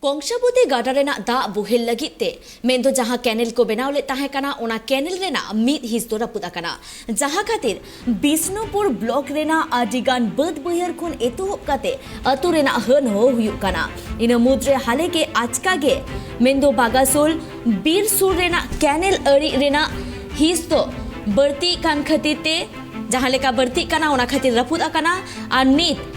कंसाबती गाडा रेना दा बोहेल लगित ते मेंदो जहां कैनल को बनाव ले ताहे कना ओना कैनल रेना मिद हिस दो रपुदा कना जहां खातिर बिष्णुपुर ब्लॉक रेना आदिगान बद बहर खुन एतोहब काते अतु रेना हन हो हुयुक कना इना मुद्रे हाले के आचका गे मेंदो बागासोल बीर सुर रेना कैनल अड़ी रेना हिस तो बढ़ती कान खातिर ते जहां लेका बढ़ती कना ओना खातिर रपुदा कना आ नित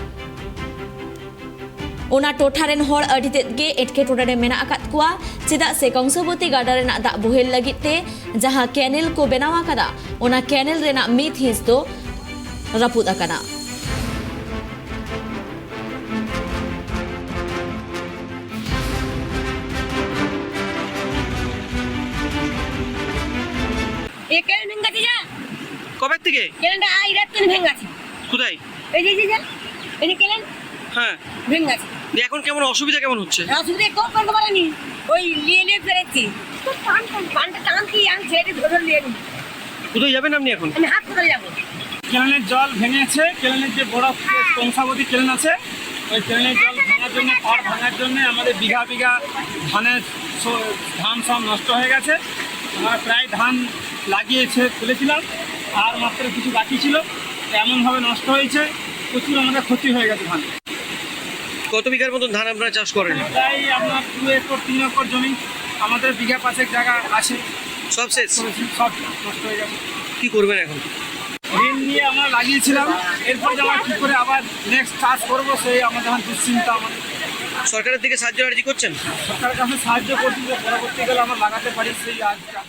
ओना टोठारेन होड़ अडितेत गे एटकेटोड़े मेना आकात कुआ चेदा से कंसाबती गाडा रेना दा बोहेल लगित ते जहां कैनल को बनाव आकादा ओना कैनल रेना मिद हिस दो रपुद आकाना। এই কেন ভেঙাছে যা কবে থেকে কেনটা আই রাত কেন ভেঙাছে কোথায় এই যে যা এই যে কেন হ্যাঁ ভেঙাছে এখন কেমন অসুবিধা কেমন হচ্ছে অসুবিধা কম করতে পারেনি ওই নিয়ে ফেলেছি তো পানটা টানছি আমি ছেড়ে ধরে নিয়ে নি কোথায় যাবেন আপনি এখন আমি হাত ধরে যাব কেনেলের জল ভেঙেছে কেনেলের যে বড় কংসাবতী কেনেল আছে ওই কেনেলের জল ভাঙার জন্য পাড় ভাঙার জন্য আমাদের বিঘা বিঘা ধানের ধান সব নষ্ট হয়ে গেছে। আমরা প্রায় ধান লাগিয়েছে তুলেছিলাম আর মাত্র কিছু বাকি ছিল এমনভাবে নষ্ট হয়েছে প্রচুর আমাদের ক্ষতি হয়ে গেছে ধান। কত বিঘার মতন ধান আপনারা চাষ করেন? প্রায় আপনার 2 একর 3 একর জমি আমাদের বিঘা 5 জায়গা আছে সব শেষ সব নষ্ট হয়ে গেছে। কি করবেন এখন? ঋণ নিয়ে আমরা লাগিয়েছিলাম এরপর যে আমরা কী করে আবার নেক্সট চাষ করবো সেই আমাদের এখন দুশ্চিন্তা। আমাদের সরকারের দিকে সাহায্য আর্জি করছেন? সরকারের কাছে সাহায্য করছি যে পরবর্তীকালে আমরা লাগাতে পারি সেই আজটা।